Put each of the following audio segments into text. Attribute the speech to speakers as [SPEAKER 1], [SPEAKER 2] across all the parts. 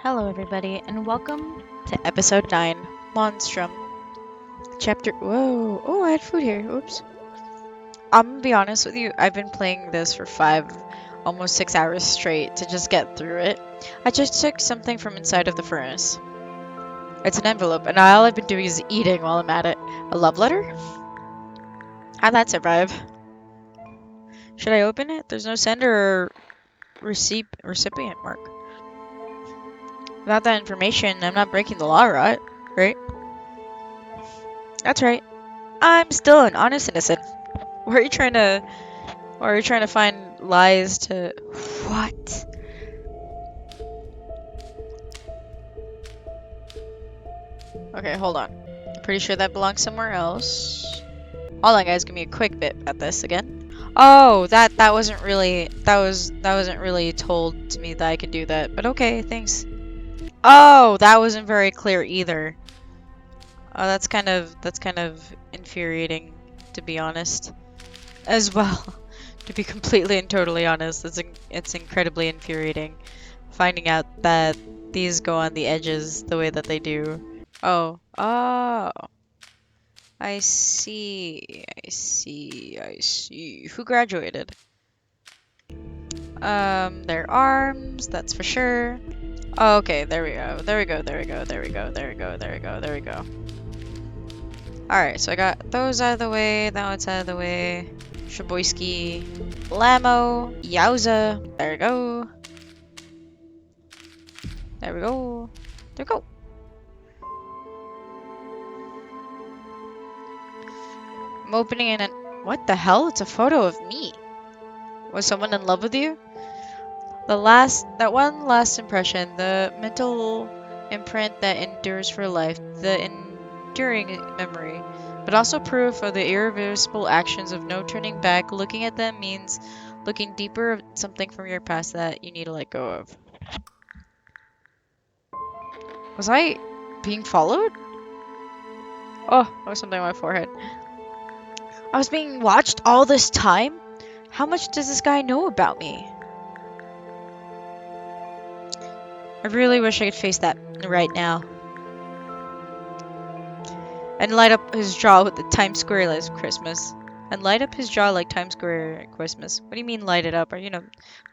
[SPEAKER 1] Hello, everybody, and welcome to episode 9, Monstrum. Chapter. Whoa! Oh, I had food here. Oops. I'm gonna be honest with you, I've been playing this for almost 6 hours straight to just get through it. I just took something from inside of the furnace. It's an envelope, and all I've been doing is eating while I'm at it. A love letter? How'd that survive? Should I open it? There's no sender or recipient mark. Without that information, I'm not breaking the law, right? That's right. I'm still an honest citizen. Why are you trying to find lies to what? Okay, hold on. Pretty sure that belongs somewhere else. Hold on, guys. Give me a quick bit at this again. Oh, that wasn't really that wasn't really told to me that I could do that. But okay, thanks. Oh, that wasn't very clear either. Oh, that's kind of infuriating, to be honest, as well. To be completely and totally honest, it's incredibly infuriating finding out that these go on the edges the way that they do. Oh, I see, I see, I see. Who graduated? Their arms, that's for sure. Oh, okay, there we go, there we go, there we go, there we go, there we go, there we go, there we go. Alright, so I got those out of the way, now it's out of the way. Shaboyski, Lamo, Yowza, there we go. There we go. There we go. I'm opening it and what the hell? It's a photo of me. Was someone in love with you? That one last impression, the mental imprint that endures for life, the enduring memory, but also proof of the irreversible actions of no turning back. Looking at them means looking deeper at something from your past that you need to let go of. Was I being followed? Oh, that was something on my forehead. I was being watched all this time? How much does this guy know about me? I really wish I could face that right now. And light up his jaw with the Times Square last Christmas. And light up his jaw like Times Square at Christmas. What do you mean light it up? Or, what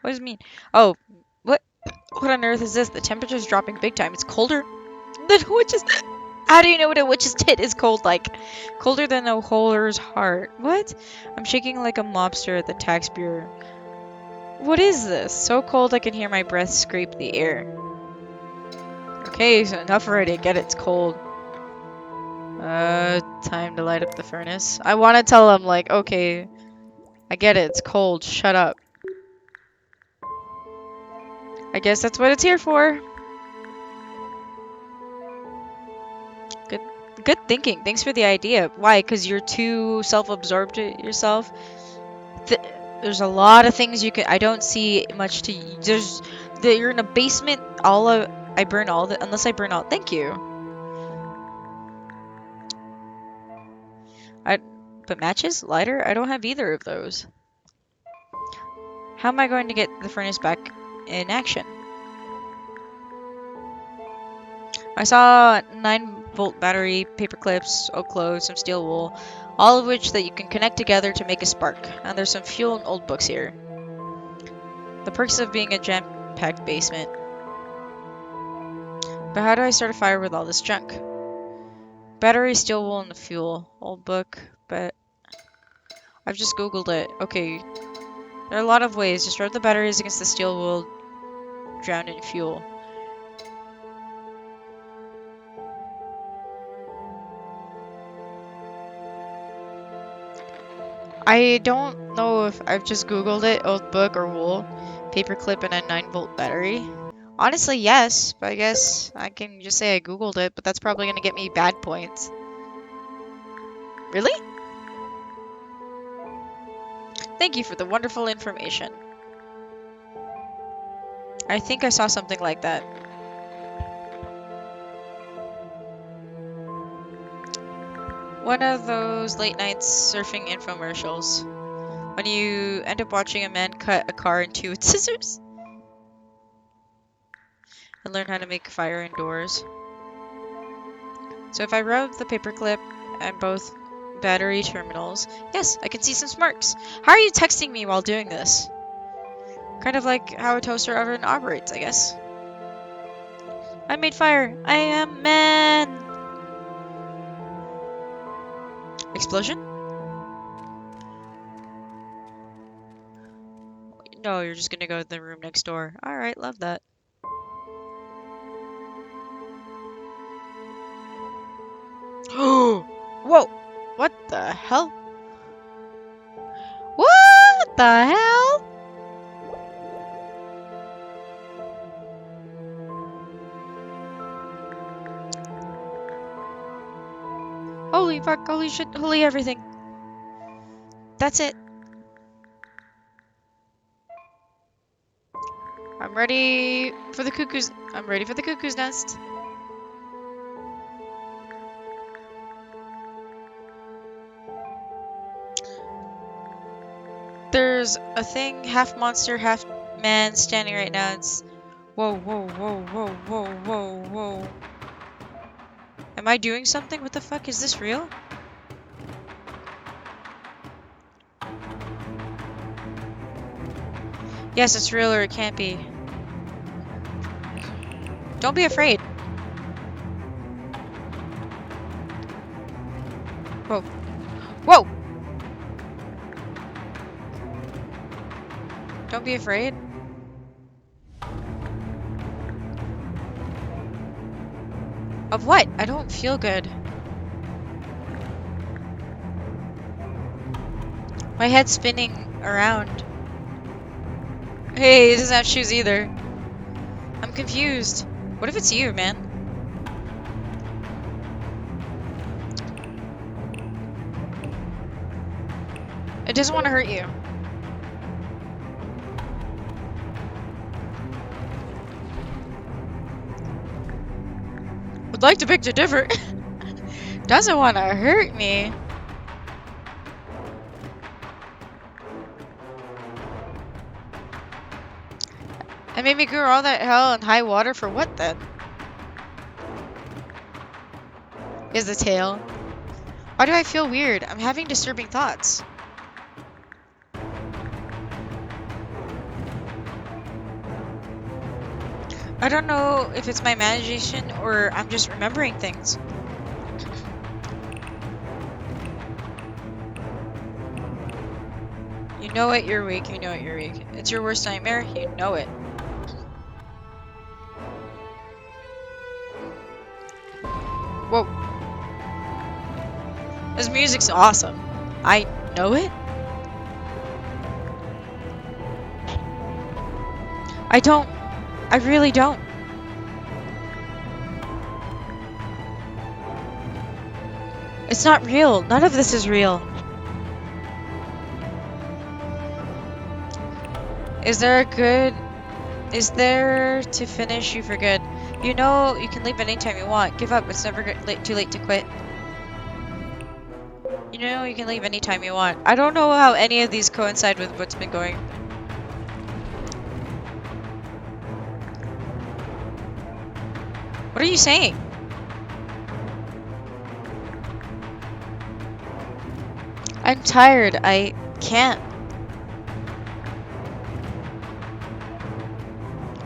[SPEAKER 1] does it mean? Oh, what on earth is this? The temperature's dropping big time. It's colder than a witch's... How do you know what a witch's tit is cold like? Colder than a hoarder's heart. What? I'm shaking like a mobster at the tax bureau. What is this? So cold I can hear my breath scrape the air. Okay, so enough already. I get it, it's cold. Time to light up the furnace. I want to tell him, like, okay, I get it, it's cold, shut up. I guess that's what it's here for. Good thinking. Thanks for the idea. Why? Because you're too self-absorbed yourself? There's a lot of things you can... I don't see much to... You're in a basement, I burn all the... Unless I burn all... Thank you. But matches? Lighter? I don't have either of those. How am I going to get the furnace back in action? I saw 9-volt battery, paper clips, oak clothes, some steel wool, all of which that you can connect together to make a spark. And there's some fuel and old books here. The perks of being a jam-packed basement. But how do I start a fire with all this junk? Battery, steel wool, and the fuel. Old book, but... I've just googled it. Okay. There are a lot of ways. Just rub the batteries against the steel wool, drown in fuel. I don't know if I've just googled it, old book or wool, paperclip and a 9-volt battery. Honestly, yes, but I guess I can just say I googled it, but that's probably gonna get me bad points. Really? Thank you for the wonderful information. I think I saw something like that. One of those late night surfing infomercials. When you end up watching a man cut a car in two with scissors. and learn how to make fire indoors. So if I rub the paperclip and both battery terminals, yes, I can see some sparks. How are you texting me while doing this? Kind of like how a toaster oven operates, I guess. I made fire. I am man. Explosion? No, you're just gonna go to the room next door. Alright, love that. Whoa! What the hell? What the hell? Holy fuck, holy shit, holy everything. That's it. I'm ready for the cuckoo's nest. There's a thing, half monster, half man, standing right now. It's... Whoa, whoa, whoa, whoa, whoa, whoa, whoa. Am I doing something? What the fuck? Is this real? Yes, it's real or it can't be. Don't be afraid. Whoa. Whoa! Don't be afraid. Of what? I don't feel good. My head's spinning around. Hey, it doesn't have shoes either. I'm confused. What if it's you, man? It doesn't want to hurt you. Would like to beg to differ. Doesn't want to hurt me. And made me go all that hell and high water for what then? Is the tail. Why do I feel weird? I'm having disturbing thoughts. I don't know if it's my imagination or I'm just remembering things. You know it, you're weak, you know it, you're weak. It's your worst nightmare, you know it. Whoa. This music's awesome. I know it? I don't. I really don't. It's not real. None of this is real. Is there to finish you for good? You know you can leave anytime you want. Give up. It's never too late to quit. You know you can leave anytime you want. I don't know how any of these coincide with what's been going. What are you saying? I'm tired. I can't.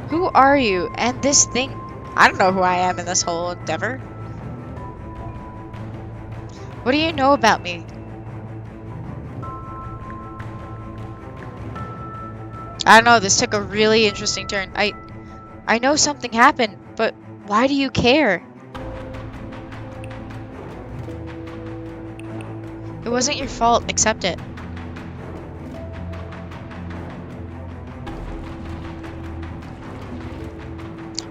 [SPEAKER 1] Who are you? And this thing? I don't know who I am in this whole endeavor. What do you know about me? I don't know, this took a really interesting turn. I know something happened, but why do you care? It wasn't your fault, accept it.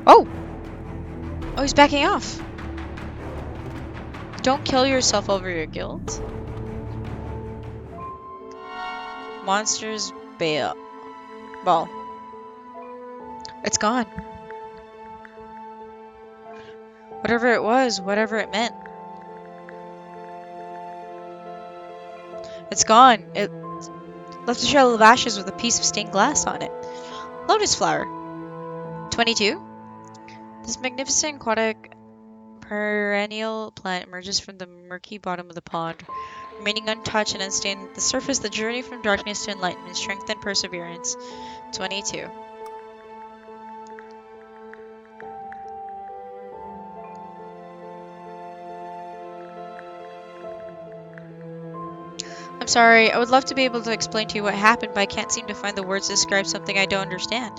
[SPEAKER 1] Oh! Oh, he's backing off. Don't kill yourself over your guilt. Monsters bail. Ball. It's gone. Whatever it was, whatever it meant. It's gone. It left a trail of ashes with a piece of stained glass on it. Lotus flower. 22? This magnificent aquatic perennial plant emerges from the murky bottom of the pond. Remaining untouched and unstained at the surface, the journey from darkness to enlightenment, strength and perseverance. 22. I'm sorry, I would love to be able to explain to you what happened, but I can't seem to find the words to describe something I don't understand.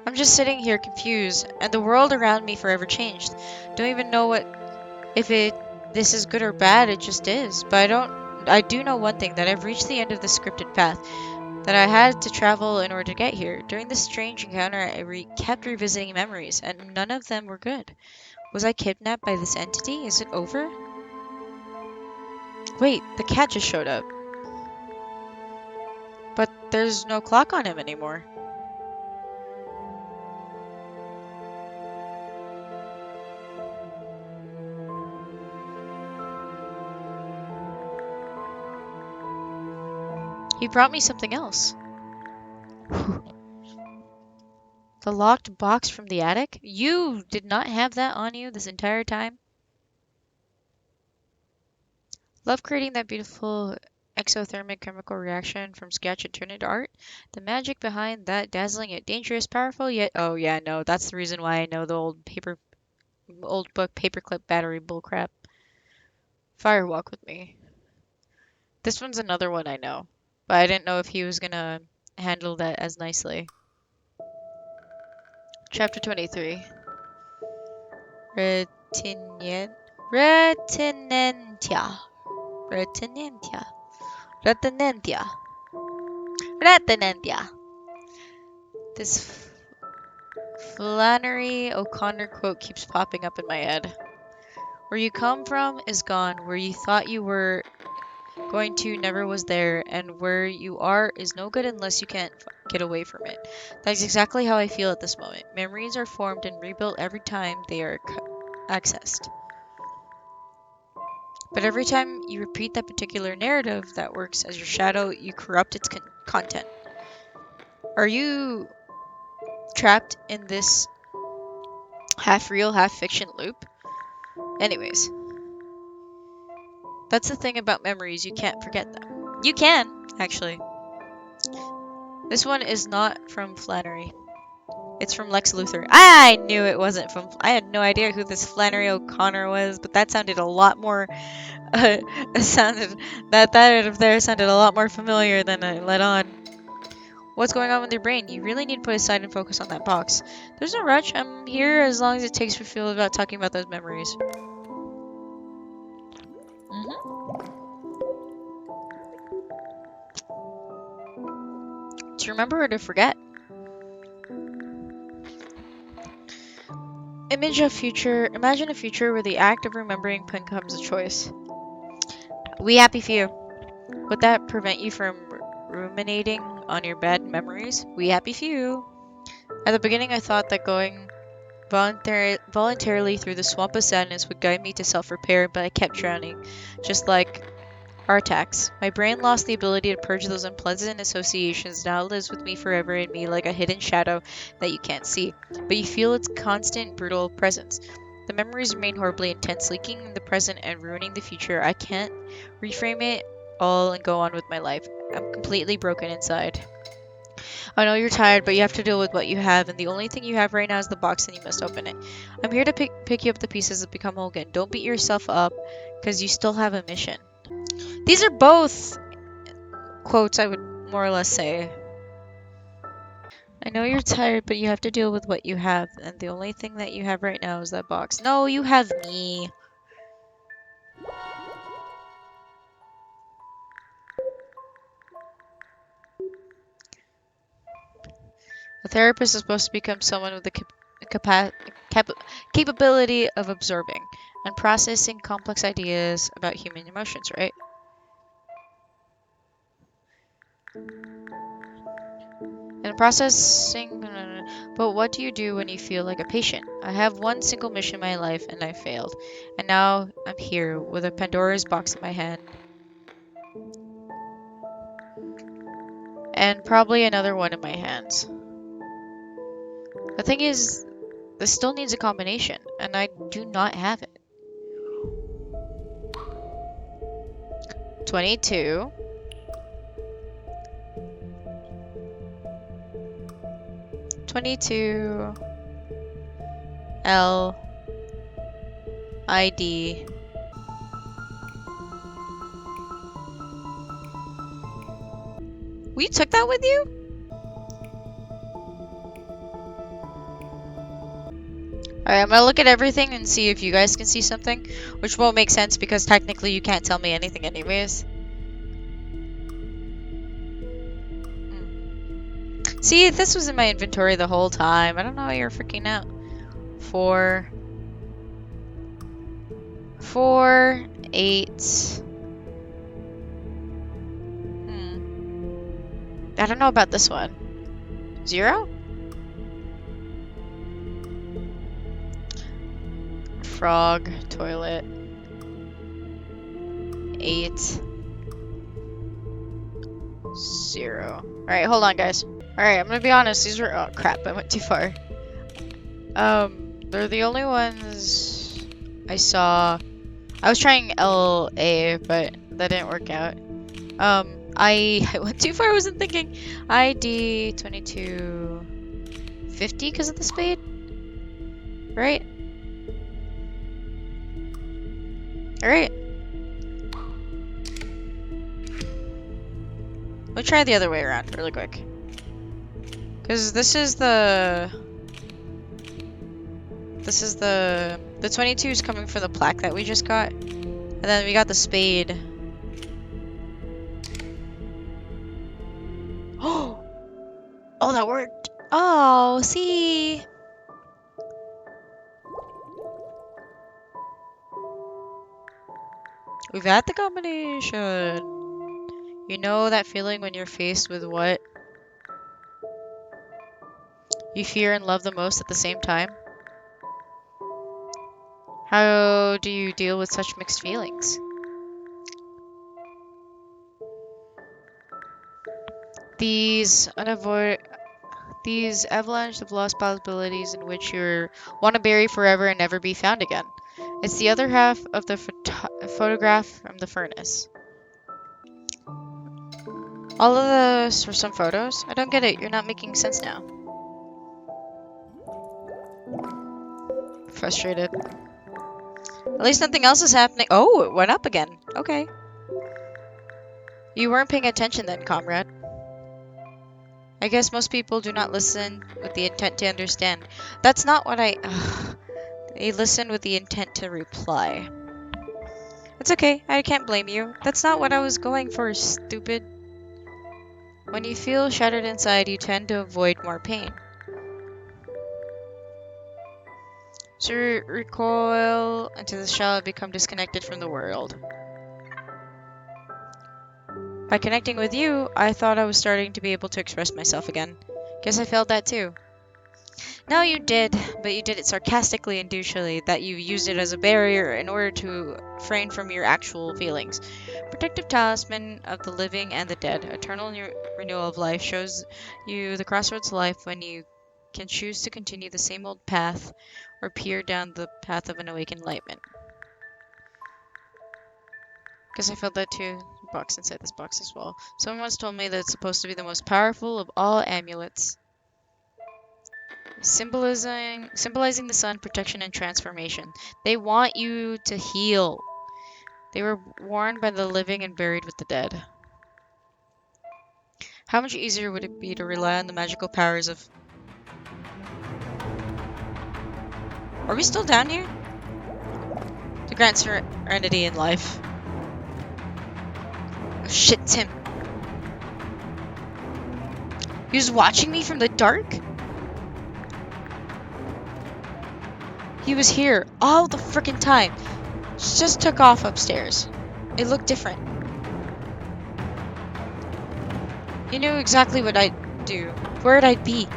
[SPEAKER 1] I'm just sitting here confused, and the world around me forever changed. Don't even know this is good or bad, it just is. But I do know one thing, that I've reached the end of the scripted path that I had to travel in order to get here. During this strange encounter, kept revisiting memories, and none of them were good. Was I kidnapped by this entity? Is it over? Wait, the cat just showed up. But there's no clock on him anymore. He brought me something else. The locked box from the attic? You did not have that on you this entire time? Love creating that beautiful exothermic chemical reaction from sketch and turn into art. The magic behind that dazzling yet dangerous, powerful yet oh yeah, no, that's the reason why I know the old book paperclip battery bullcrap. Firewalk with me. This one's another one I know, but I didn't know if he was gonna handle that as nicely. Chapter 23. Retinient. Retinentia. Retinentia. Retinentia. Retinentia. This Flannery O'Connor quote keeps popping up in my head. Where you come from is gone. Where you thought you were going to never was there. And where you are is no good unless you can't get away from it. That's exactly how I feel at this moment. Memories are formed and rebuilt every time they are accessed. But every time you repeat that particular narrative that works as your shadow, you corrupt its content. Are you trapped in this half real, half fiction loop? Anyways, that's the thing about memories, you can't forget them. You can, actually. This one is not from Flannery. It's from Lex Luthor. I knew it wasn't from. I had no idea who this Flannery O'Connor was, but that sounded a lot more. Sounded that of there sounded a lot more familiar than I let on. What's going on with your brain? You really need to put aside and focus on that box. There's no rush. I'm here as long as it takes for feel about talking about those memories. To remember or to forget. Imagine a future where the act of remembering becomes a choice. We happy few. Would that prevent you from ruminating on your bad memories? We happy few. At the beginning, I thought that going voluntarily through the swamp of sadness would guide me to self-repair, but I kept drowning, just like Artax. My brain lost the ability to purge those unpleasant associations, now lives with me forever in me like a hidden shadow that you can't see, but you feel its constant, brutal presence. The memories remain horribly intense, leaking in the present and ruining the future. I can't reframe it all and go on with my life. I'm completely broken inside. I know you're tired, but you have to deal with what you have, and the only thing you have right now is the box, and you must open it. I'm here to pick you up the pieces that become whole again. Don't beat yourself up, because you still have a mission. These are both quotes I would more or less say. I know you're tired, but you have to deal with what you have, and the only thing that you have right now is that box. No, you have me. A therapist is supposed to become someone with the capability of absorbing and processing complex ideas about human emotions, right? And Been processing, but what do you do when you feel like a patient? I have one single mission in my life and I failed. And now I'm here with a Pandora's box in my hand. And probably another one in my hands. The thing is, this still needs a combination, and I do not have it. 22. 22. L. ID. You took that with you? Alright, I'm gonna look at everything and see if you guys can see something, which won't make sense because technically you can't tell me anything anyways. See, this was in my inventory the whole time. I don't know why you're freaking out. 4, 8. I don't know about this one. 0? Frog, toilet. 8. 0. Alright, hold on, guys. Alright, I'm gonna be honest. These were... Oh, crap. I went too far. They're the only ones I saw. I was trying LA, but that didn't work out. I went too far. I wasn't thinking. ID 2250 because of the spade, right? All right. Let's try the other way around really quick. Because this is the 22 is coming from the plaque that we just got. And then we got the spade. Oh, that worked. Oh, see. We've had the combination. You know that feeling when you're faced with what you fear and love the most at the same time? How do you deal with such mixed feelings? These avalanche of lost possibilities in which you want to bury forever and never be found again. It's the other half of the photograph from the furnace. All of those were some photos? I don't get it. You're not making sense now. Frustrated. At least nothing else is happening. Oh, it went up again. Okay. You weren't paying attention then, comrade. I guess most people do not listen with the intent to understand. That's not what I... They listen with the intent to reply. It's okay. I can't blame you. That's not what I was going for, stupid. When you feel shattered inside, you tend to avoid more pain. So you recoil into the shell and become disconnected from the world. By connecting with you, I thought I was starting to be able to express myself again. Guess I failed that too. No, you did, but you did it sarcastically and douchily, that you used it as a barrier in order to refrain from your actual feelings. Protective talisman of the living and the dead, eternal renewal of life, shows you the crossroads of life when you can choose to continue the same old path or peer down the path of an awakened enlightenment. Guess I felt that too. Box inside this box as well. Someone once told me that it's supposed to be the most powerful of all amulets. Symbolizing the sun, protection, and transformation. They want you to heal. They were worn by the living and buried with the dead. How much easier would it be to rely on the magical powers of... Are we still down here? To grant serenity in life. Oh shit, it's him. He was watching me from the dark? He was here all the frickin' time. Just took off upstairs. It looked different. He knew exactly what I'd do. Where'd I be?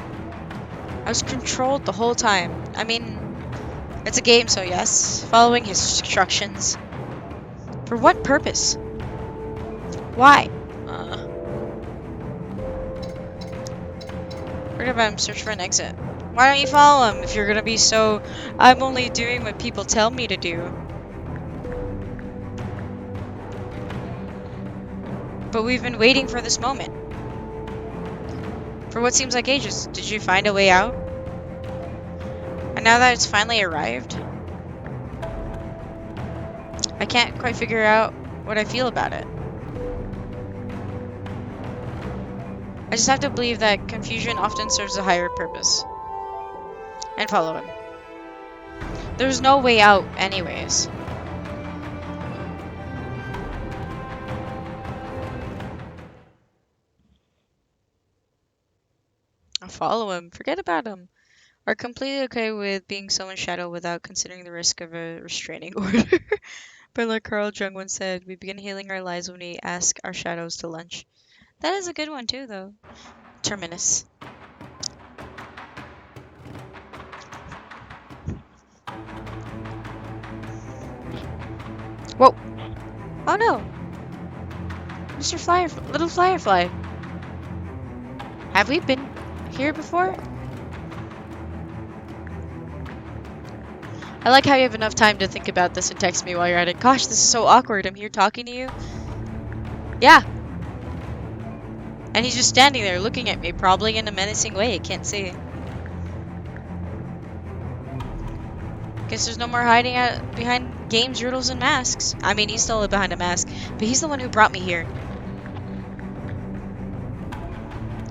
[SPEAKER 1] I was controlled the whole time. I mean, it's a game, so yes. Following his instructions. For what purpose? Why? Forget about him. Search for an exit. Why don't you follow him if you're gonna be so... I'm only doing what people tell me to do. But we've been waiting for this moment. For what seems like ages. Did you find a way out? And now that it's finally arrived, I can't quite figure out what I feel about it. I just have to believe that confusion often serves a higher purpose. And follow him. There's no way out anyways. I'll follow him. Forget about him. Are completely okay with being someone's shadow without considering the risk of a restraining order. But like Carl Jung once said, we begin healing our lives when we ask our shadows to lunch. That is a good one too, though. Terminus. Whoa! Oh no! Mr. Little Firefly. Have we been here before? I like how you have enough time to think about this and text me while you're at it. Gosh, this is so awkward. I'm here talking to you. Yeah. And he's just standing there looking at me, probably in a menacing way. I can't see. Guess there's no more hiding out behind games, riddles, and masks. I mean, he's still behind a mask, but he's the one who brought me here.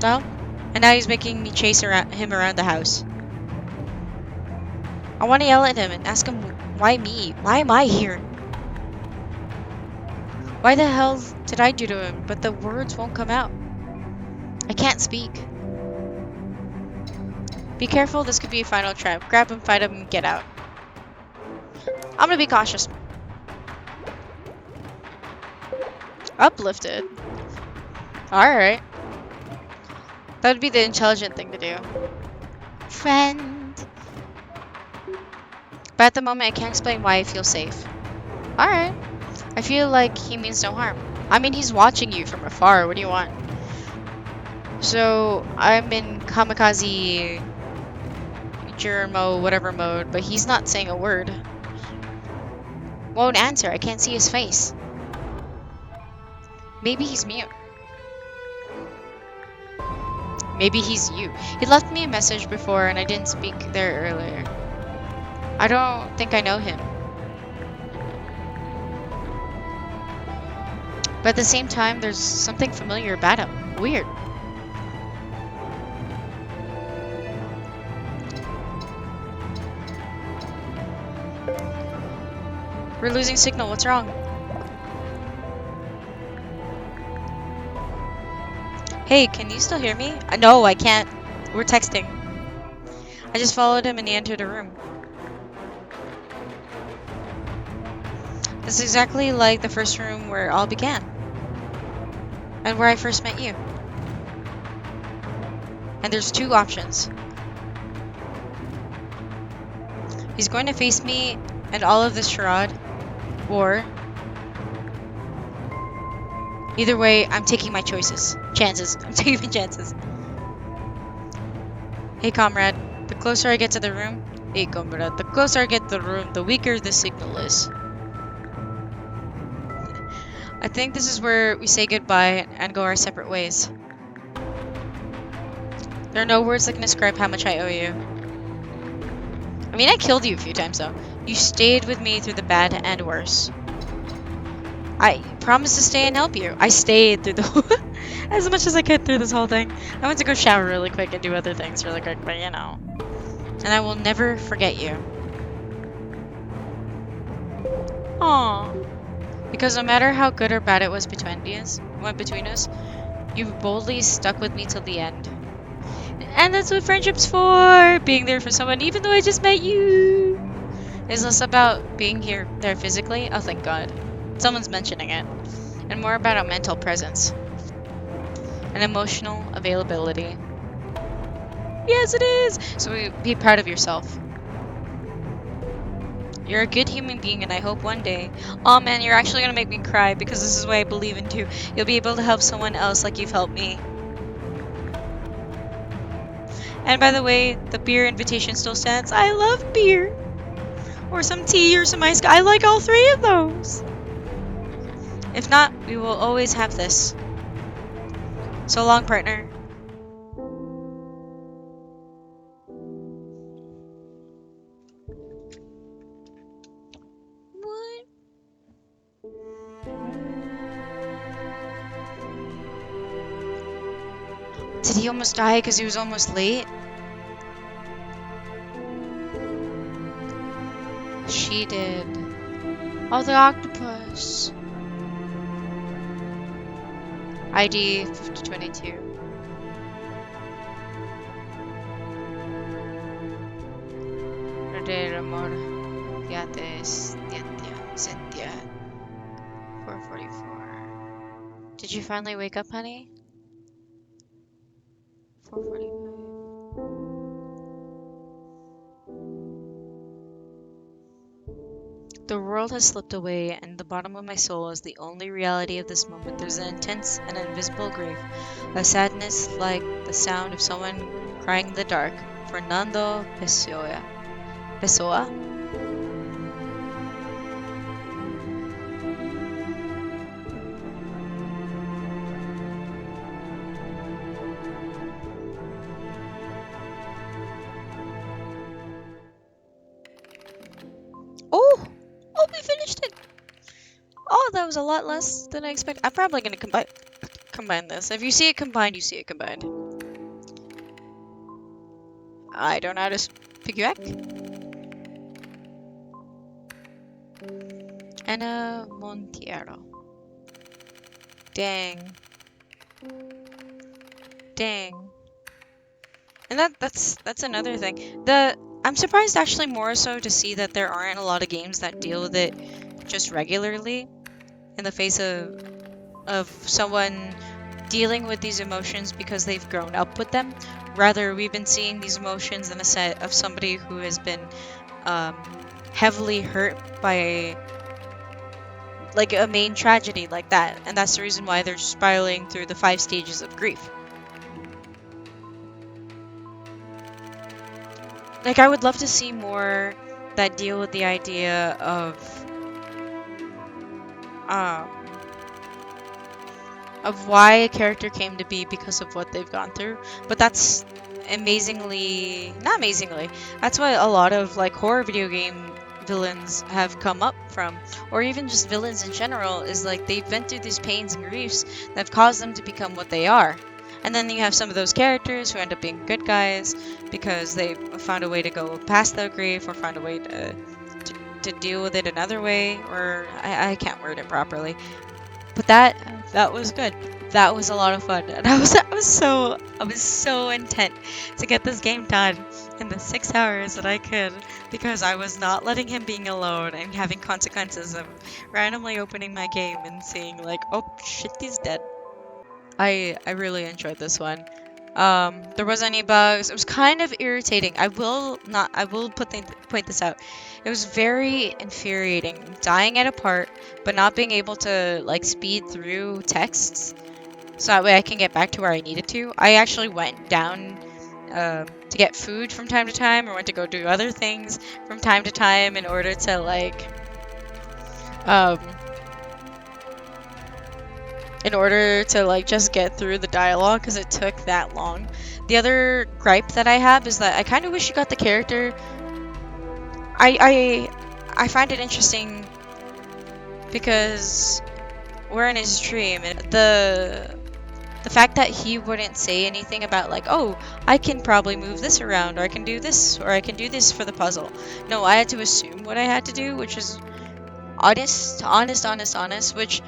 [SPEAKER 1] Well, and now he's making me chase him around the house. I want to yell at him and ask him, why me? Why am I here? Why the hell did I do to him? But the words won't come out. I can't speak. Be careful, this could be a final trap. Grab him, fight him, and get out. I'm gonna be cautious. Uplifted. Alright. That would be the intelligent thing to do. Friend. But at the moment, I can't explain why I feel safe. Alright. I feel like he means no harm. I mean, he's watching you from afar. What do you want? So, I'm in kamikaze... Germo, whatever mode, but he's not saying a word. Won't answer. I can't see his face. Maybe he's mute. Maybe he's you. He left me a message before and I didn't speak there earlier. I don't think I know him. But at the same time, there's something familiar about him. Weird. We're losing signal. What's wrong? Hey, can you still hear me? No, I can't. We're texting. I just followed him and he entered a room. This is exactly like the first room where it all began. And where I first met you. And there's two options. He's going to face me and all of this charade, or either way, I'm taking my choices. Chances. I'm taking my chances. Hey, comrade. The closer I get to the room... Hey, comrade. The closer I get to the room, the weaker the signal is. I think this is where we say goodbye and go our separate ways. There are no words that can describe how much I owe you. I mean, I killed you a few times, though. You stayed with me through the bad and worse. I promised to stay and help you. I stayed through the as much as I could through this whole thing. I went to go shower really quick and do other things really quick, but you know. And I will never forget you. Aww. Because no matter how good or bad it was between us, you boldly stuck with me till the end. And that's what friendship's for! Being there for someone, even though I just met you! It's less about being there physically. Oh, thank God. Someone's mentioning it. And more about a mental presence. An emotional availability. Yes, it is. So be proud of yourself. You're a good human being, and I hope one day, oh man, you're actually gonna make me cry because this is what I believe in too. You'll be able to help someone else like you've helped me. And by the way, the beer invitation still stands. I love beer. Or some tea or some ice. I like all three of those. If not, we will always have this. So long, partner. What? Did he almost die because he was almost late? She did. Oh, the octopus. ID 5022. Perder amor. Yates. Cynthia. 444. Did you finally wake up, honey? 445. The world has slipped away, and the bottom of my soul is the only reality of this moment. There's an intense and invisible grief, a sadness like the sound of someone crying in the dark. Fernando Pessoa. Pessoa? Oh! Oh, we finished it! Oh, that was a lot less than I expected. I'm probably gonna combine this. If you see it combined, you see it combined. I don't know how to piggyback. Anna Montiero. Dang. Dang. And that's another thing. I'm surprised actually more so to see that there aren't a lot of games that deal with it just regularly in the face of someone dealing with these emotions because they've grown up with them. Rather, we've been seeing these emotions in a set of somebody who has been heavily hurt by like a main tragedy like that, and that's the reason why they're spiraling through the 5 stages of grief. Like, I would love to see more that deal with the idea um, of why a character came to be because of what they've gone through. But that's not amazingly, that's what a lot of like horror video game villains have come up from, or even just villains in general, is like they've been through these pains and griefs that have caused them to become what they are. And then you have some of those characters who end up being good guys because they found a way to go past their grief or found a way to deal with it another way, or I can't word it properly. But that was good. That was a lot of fun, and I was so intent to get this game done in the 6 hours that I could, because I was not letting him being alone and having consequences of randomly opening my game and seeing like, oh shit, he's dead. I really enjoyed this one. There wasn't any bugs. It was kind of irritating. I will point this out. It was very infuriating dying at a part, but not being able to like speed through texts, so that way I can get back to where I needed to. I actually went down to get food from time to time, or went to go do other things from time to time in order to like um, just get through the dialogue because it took that long. The other gripe that I have is that I kind of wish you got the character. I find it interesting because we're in his dream, and the fact that he wouldn't say anything about like, oh, I can probably move this around, or I can do this, or I can do this for the puzzle. No, I had to assume what I had to do, which is honest, which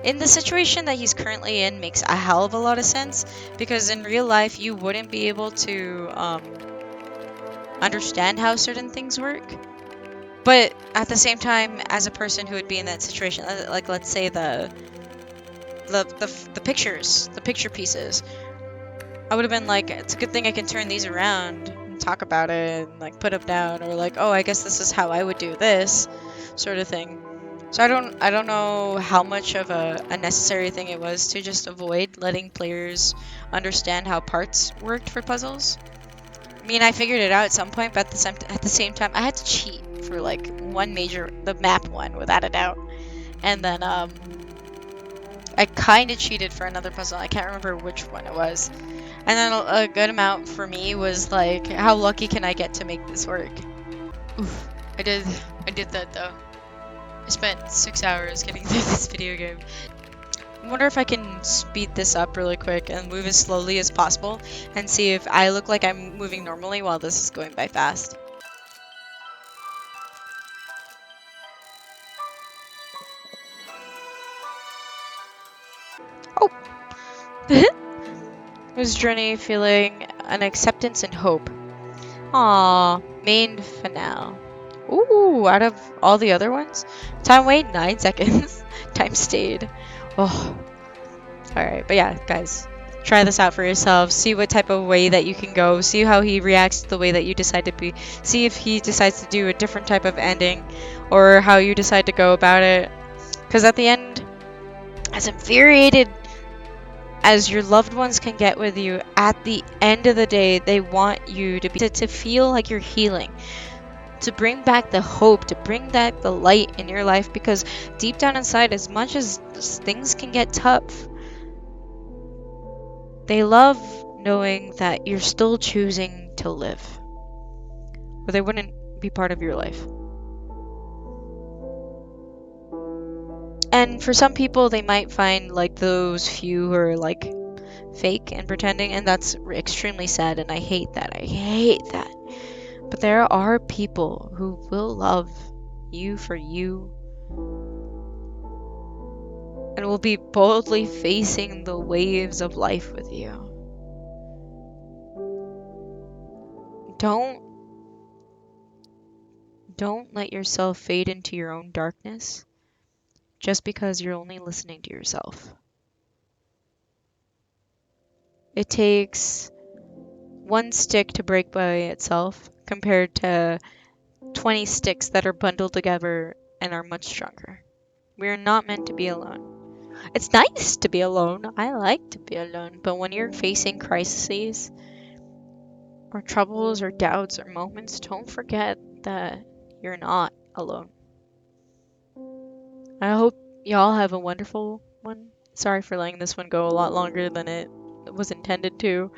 [SPEAKER 1] in the situation that he's currently in makes a hell of a lot of sense, because in real life you wouldn't be able to understand how certain things work. But at the same time, as a person who would be in that situation, like let's say the picture pieces, I would have been like, it's a good thing I can turn these around and talk about it and like put them down, or like, oh, I guess this is how I would do this, sort of thing. So I don't know how much of a necessary thing it was to just avoid letting players understand how parts worked for puzzles. I mean, I figured it out at some point, but at the same time, I had to cheat for like the map one, without a doubt. And then I kind of cheated for another puzzle. I can't remember which one it was. And then a good amount for me was like, how lucky can I get to make this work? Oof, I did that though. I spent 6 hours getting through this video game. I wonder if I can speed this up really quick and move as slowly as possible and see if I look like I'm moving normally while this is going by fast. Oh! Was Journey feeling an acceptance and hope? Aww, main finale. Ooh, out of all the other ones? Time wait, 9 seconds. Time stayed. Oh. Alright, but yeah, guys. Try this out for yourselves. See what type of way that you can go. See how he reacts to the way that you decide to be. See if he decides to do a different type of ending. Or how you decide to go about it. Because at the end, as infuriated as your loved ones can get with you, at the end of the day, they want you to feel like you're healing. To bring back the hope, to bring back the light in your life, because deep down inside, as much as things can get tough, they love knowing that you're still choosing to live, or they wouldn't be part of your life. And for some people, they might find like those few who are like fake and pretending, and that's extremely sad, and I hate that. I hate that. But there are people who will love you for you and will be boldly facing the waves of life with you. Don't let yourself fade into your own darkness just because you're only listening to yourself. It takes one stick to break by itself compared to 20 sticks that are bundled together and are much stronger. We are not meant to be alone. It's nice to be alone. I like to be alone. But when you're facing crises or troubles or doubts or moments, don't forget that you're not alone. I hope y'all have a wonderful one. Sorry for letting this one go a lot longer than it was intended to.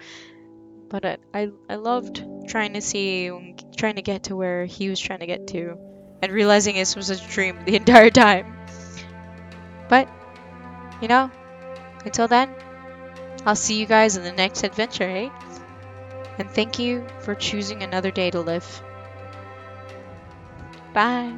[SPEAKER 1] But I loved trying to get to where he was trying to get to, and realizing this was a dream the entire time. But, you know, until then, I'll see you guys in the next adventure, eh? And thank you for choosing another day to live. Bye.